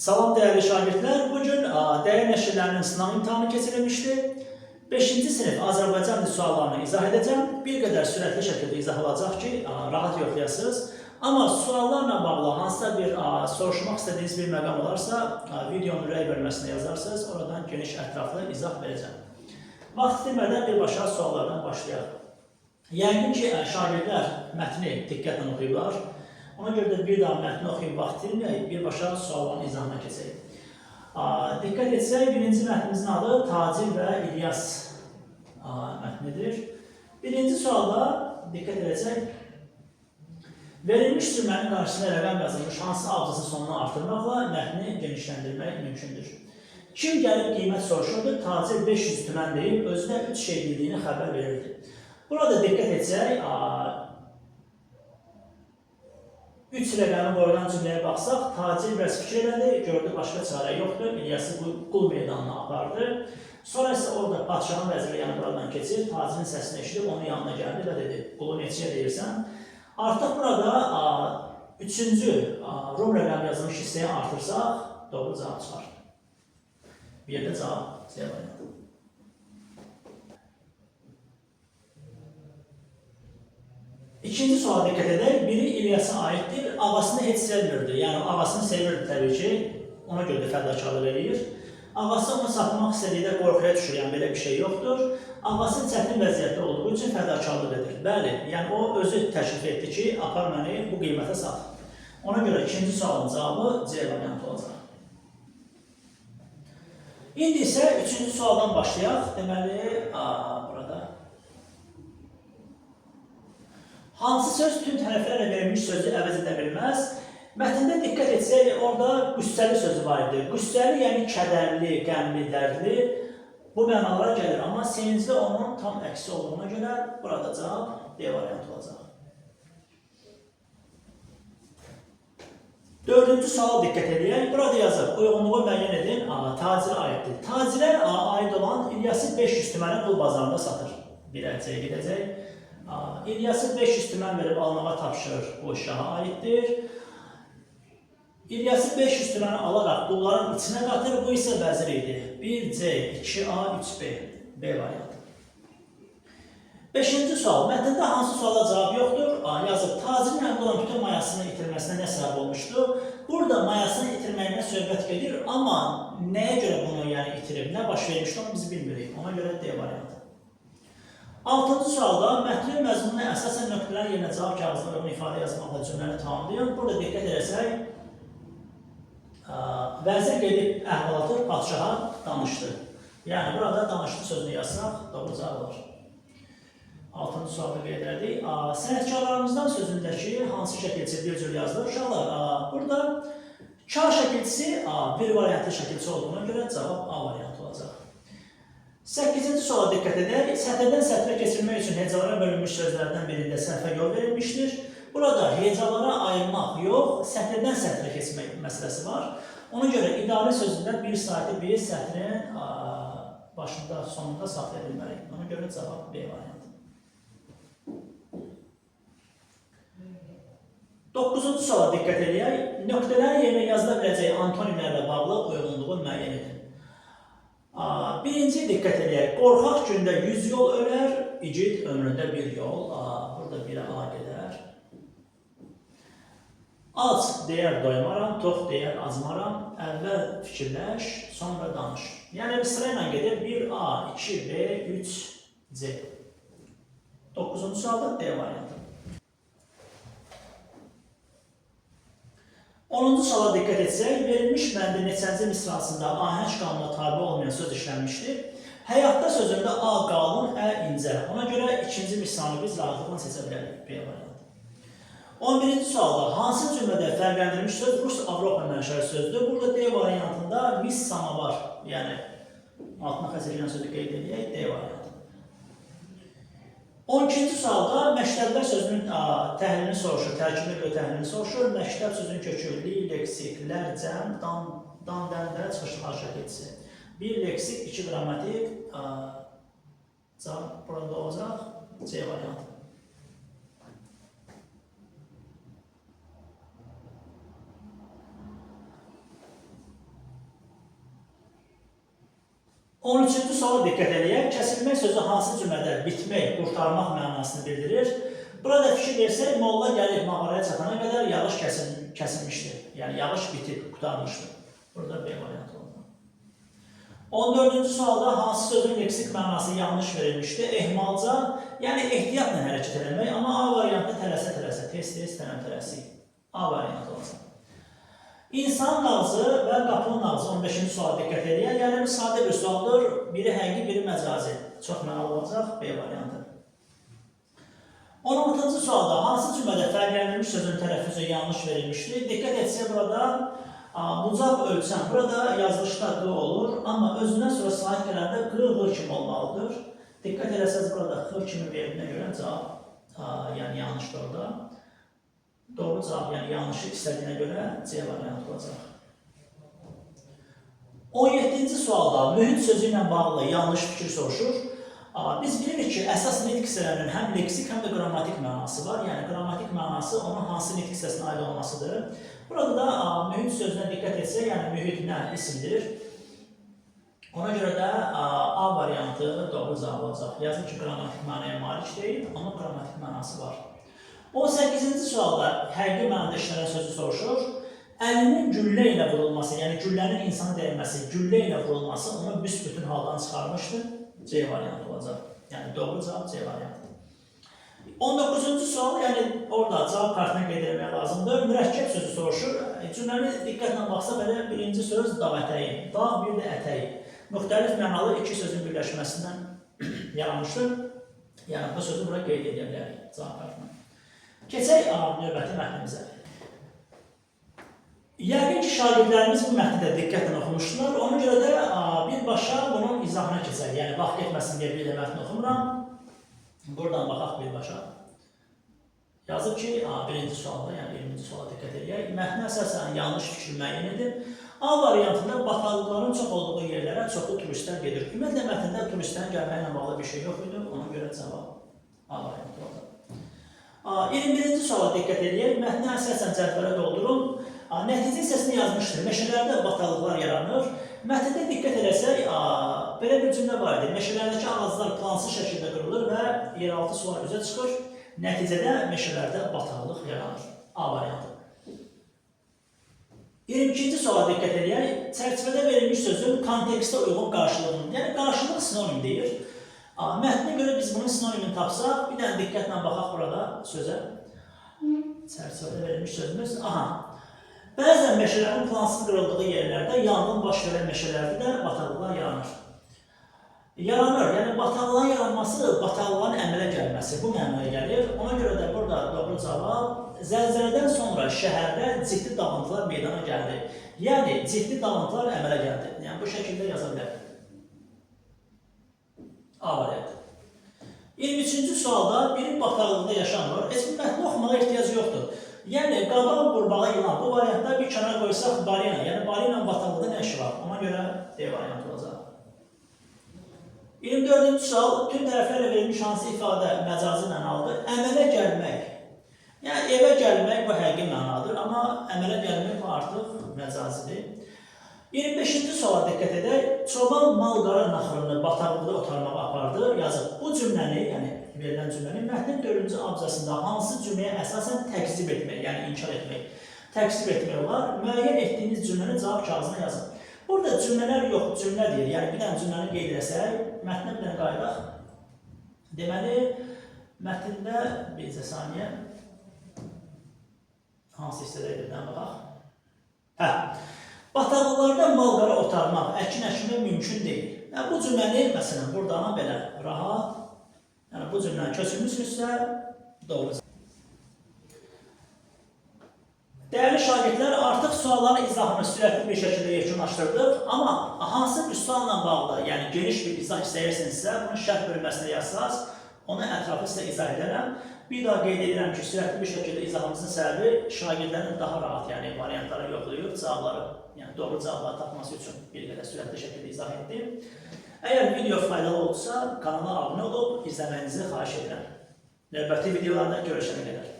Salam değerli şagirdler. Bugün değer nəşrlərinin sınav imtahanı keçirilmişdi. 5-ci sinif Azərbaycan dili suallarını izah edəcəm. Bir qədər sürətli şəkildə izah olacaq ki, rahat yoxlayasınız. Amma suallarla bağlı hansısa bir soruşmaq istədiyiniz bir məqam olarsa, videonun rəy bölməsinə yazarsınız. Oradan geniş ətraflı izah verəcəm. Vaxt itirmədən birbaşa suallardan başlayaq. Yəqin ki, şagirdlər mətni diqqətlə oxuyublar. Ona görə də bir daha mətni oxuyub vaxt itirməyək, birbaşa sualların izahına keçək. Diqqət etsək, birinci mətnimizin adı Tacir və İlyas mətnidir. Birinci sualda diqqət edəcək, verilmiş cümlənin qarşısında rəqəm yazılmış hansı abzası sonunu artırmaqla mətni genişləndirmək mümkündür. Kim gəlib qiymət soruşurdu? Tacir 500 tümən deyib, özünə 3 şey bildiyini xəbər verirdi. Burada diqqət etsək, 3 rəqəmi qoyulan cümləyə baxsaq, tacir biraz fikir elədi, gördü başqa çarə yoxdur, İlyası qul meydanına apardı. Sonra isə orada padşahın vəziri yanı buradan keçir, tacirin səsini eşidib onun yanına gəldi və dedi, qulu neçəyə deyirsən? Artıq burada 3-cü Rum rəqəmi yazılmış hissəyə artırsaq, doğru cavab çıxar. Bir yerdə cavab C variantı. İkinci suala diqqət edək, biri İlyasa aiddir, ağasını heç sevmirdi. Yəni, ağasını sevirdi təbii ki, ona görə də fədakarlıq edir. Ağası onu satmaq istədikdə qorxuya düşür, yəni belə bir şey yoxdur. Ağası çətin vəziyyətdə olduğu üçün fədakarlıq edir. Bəli, yəni o özü təklif etdi ki, apar məni bu qiymətə sat. Ona görə ikinci sualın cavabı C variantı olacaq. İndi isə üçüncü sualdan başlayaq. Deməli, burada hansı söz tüm hərflərlə verilmiş sözü əvəz edə bilməz? Mətndə diqqət etsək, orada qüssəli sözü var idi. Qüssəli, yəni kədərli, qəmli, dərdli bu mənalara gəlir. Amma sevincli onun tam əksi olduğuna görə burada cavab D variantı olacaq. Dördüncü suala diqqət edək. Burada yazır, uyğunluğu müəyyən edin, tacirə aiddir. Tacirə aid olan İlyası 500 tüməni qul bazarında satır. Bir əlcəyə gedəcək. İlyası 500 tümən verib almağa tapşırır, bu şaha aiddir. İlyası 500 tüməni alaraq qulların içinə qatır, bu isə vəzir idi. 1C, 2A, 3B, B variantı. Beşinci sual, mətndə hansı suala cavab yoxdur? Yazıb, tacirin əldə olan bütün mayasını itirməsinə nə səbəb olmuşdu? Burada mayasını itirməyinə söhbət gedir, amma nəyə görə bunu itirib, nə baş vermişdi, onu biz bilmirik. Ona görə D variantı. Altıncı sualda mətnin məzmununa əsasən nöqtələrin yerinə cavab kağızına uyğun ifadə yazmaqla cümləni tamamlayın. Burada diqqət edəsək, vəzir gedib əhvalatı padşaha danışdı. Yəni, burada danışdı sözünü yazsaq, doğru cavab olar. Altıncı sualda qeyd elədik. Sənətkarlarımızdan sözündəki hansı şəkilçi bir cür yazılır? Uşaqlar, burada kar şəkilçisi bir variantlı şəkilçi olduğuna görə cavab A variantı olacaq. 8-ci suala diqqət edək. Sətirdən sətrə keçirmək üçün hecalara bölünmüş sözlərdən birində səhvə yol verilmişdir. Burada hecalara ayırmaq yox, sətirdən sətrə keçmək məsələsi var. Ona görə idarə sözündə bir saati bir sətrin başında, sonunda saxlaya bilməliyik. Ona görə cavab B variantı. 9-cu suala diqqət edək. Nöqtələrin yerinə yazıla biləcək antonimlərlə bağlı uyğunluğu müəyyən edin. Birinci diqqət edək. Qorxaq gündə 100 yol ölər, igid ömründə bir yol. Burada bir A gedər. Ac deyər doymaram, tox deyər acmaram. Əvvəl fikirləş, sonra danış. Yəni sırayla gedir 1A, 2B, 3C. 9-cu sualda D variantı. 10-cu suala diqqət etsək, verilmiş bəndin neçənci misrasında ahəng qanuna tabi olmayan söz işlənmişdir. Həyatda sözündə A qalın, Ə incə. Ona görə ikinci misranı biz rahatlıqla seçə bilərik. B variantı. 11-ci sualda hansı cümlədə fərqləndirilmiş söz Rus-Avropa mənşəli sözdür? Burada D variantında mis samavar, yəni altına xəsr edən sözü qeyd edək, D variantı. 12-ci sualda məktəblər sözünün təhlilini soruşur, tərkibinə görə təhlilini soruşur. Məktəb sözünün kökü li, leksik, lər, cəm, dan, dəndə, çıxışlıqlar şəkilçisi. Bir leksik, 2 qrammatik, cavab burada olacaq, C variantı. 13-cü suala diqqət edək. Kəsilmək sözü hansı cümlədə bitmək, qurtarmaq mənasını bildirir? Burada fikir versək, molla gəlib mağaraya çatana qədər yağış kəsilmişdir. Yəni yağış bitib, qurtarmışdır. Burada B variantı oldu. 14-cü sualda hansı sözün leksik mənası yanlış verilmişdir? Ehmalca, yəni ehtiyatla hərəkət etmək, amma A variantı tələsə-tələsə, tez-tez, tələm-tələsik. A variantı olacaq. İnsanın nağzı və qapının nağzı 15-ci suala diqqət edək. Yəni bu sadə bir sualdır. Biri həqiqi, biri məcazi. Çox mənalı olacaq. B variantı. 16-cı sualda hansı cümlədə fərqləndirilmiş sözün tələffüzü yanlış verilmişdir? Diqqət etsək burada bucaq ölçən. Burada yazılışda q olur, amma özündən sonra sahib gələndə q kimi olmalıdır. Diqqət eləsəz burada x kimi verildiğine görə cavab yəni yanlışdır orada. Doğru cavab, yəni yanlışı istədiyinə görə C variantı olacaq. 17-ci sualda mühit sözü ilə bağlı yanlış fikir soruşur. Biz bilirik ki, əsas nitq hissələrinin həm leksik, həm də qrammatik mənası var. Yəni qrammatik mənası onun hansı nitq hissəsinə aid olmasıdır. Burada da mühit sözünə diqqət etsək, yəni mühit nə isimdir? Ona görə də A variantı doğru cavab olacaq. Yazın ki, qrammatik mənaya malik deyil, amma qrammatik mənası var. 18-ci sualda həqiqi mənada işlənən sözü soruşur. Əlinin güllə ilə vurulması, yəni güllənin insana dəyməsi, güllə ilə vurulması onu büsbütün haldan çıxarmışdır. C variantı olacaq. Yəni doğru cavab C variantı. 19-cu sual, yəni orada cavab kartına qeyd etmək lazımdır. Mürəkkəb sözü soruşur. Cümləni diqqətlə baxsa belə birinci söz dağ ətəyi, dağ bir də ətəyi. Müxtəlif mənalı iki sözün birləşməsindən yaranmışdır. Yəni bu sözü bura qeyd edə bilərik cavab kartına. Keçək növbəti mətnimizə. Yəqin ki, şagirdlərimiz bu mətni də diqqətlə oxumuşdular. Ona görə də birbaşa bunun izahına keçək. Yəni, vaxt getməsin deyə bir də mətni oxumuram. Buradan baxaq birbaşa. Yazıb ki, birinci sualda, yəni 20-ci suala diqqət edək. Mətni əsasən yanlış fikri müəyyən edib. A variantında bataqlıqların çox olduğu yerlərə çoxlu turistlər gedir. Ümumiyyətlə, mətndə turistlərin gəlməklə bağlı bir şey yox idi. Ona görə cavab A variantı oldu. 21-ci suala diqqət edək. Mətni əsasən cədvələ doldurun. Nəticə hissəsini yazmışdır. Meşələrdə bataqlıqlar yaranır. Mətndə diqqət edəsək, belə bir cümlə var idi. Meşələrdəki ağaclar plansız şəkildə qırılır və yeraltı sular üzə çıxır. Nəticədə meşələrdə bataqlıq yaranır. A variantı. 22-ci suala diqqət edək. Çərçivədə verilmiş sözün kontekstə uyğun qarşılığını, yəni qarşılıq sinonim deyir. Mətnə görə biz bunun sinonimini tapsaq, bir dənə diqqətlə baxaq burada sözə. Çərçivədə verilmiş sözümüz. Bəzən meşələrin plansız qırıldığı yerlərdə yanğın baş verən meşələrdə də bataqlıqlar yaranır. Yaranır, yəni bataqlığın yaranması, bataqlığın əmələ gəlməsi bu mənaya gəlir. Ona görə də burada doğru cavab zəlzələdən sonra şəhərdə ciddi dağıntılar meydana gəldi. Yəni ciddi dağıntılar əmələ gəldi. Yəni bu şəkildə yaza bilərik. A variantı. 23-cü sualda biri bataqlıqda yaşamır. Heç bir mətni oxumağa ehtiyac yoxdur. Yəni, qaban, qurbağa, yılan. Bu variantda bir kənar qoysaq balina. Yəni, balina bataqlıqda nə işi var? Ona görə D variantı olacaq. 24-cü sual, tüm tərəflərlə verilmiş hansı ifadə məcazi mənalıdır? Əmələ gəlmək. Yəni, evə gəlmək bu həqiqi mənadır, amma əmələ gəlmək bu artıq məcazidir. 25-ci suala diqqət edək. Çoban mal-qara naxırını bataqlıqda otarmağa apardı. Yazıq. Bu cümləni, yəni verilən cümləni mətnin 4-cü abzasında hansı cümləyə əsasən təkzib etmək, yəni inkar etmək, təkzib etmək olar. Müəyyən etdiyiniz cümləni cavab kağızına yazın. Burada cümlələr yox, cümlə deyir. Yəni bir dənə cümləni qeyd etsək, mətnə bir dənə qayıdaq. Deməli, mətndə bir saniyə hansı hissədə edirdən baxaq. Bataqlıqlarda mal-qara otarmaq, əkin-əkinmək mümkün deyil. Yəni, bu cümləni, məsələn, buradan belə rahat, yəni bu cümləni köçürmüşsünüzsə, doğru. Dəyərli şagirdlər, artıq sualların izahını sürətli bir şəkildə yekunlaşdırdıq, amma hansı bir sualla bağlı, yəni geniş bir izah istəyirsinizsə, bunu şərh bölməsində yazsaz, onu ətrafı sizə izah edərəm. Bir daha qeyd edirəm ki, sürətli bir şəkildə izahımızın səbəbi şagirdlərin daha rahat, yəni variantları yoxlayıb, cavabları, yəni doğru cavabları tapması üçün bir qədər sürətli şəkildə izah etdim. Əgər video faydalı olsa, kanala abunə olub, izləməyinizi xahiş edirəm. Növbəti videolarda görüşənə qədər.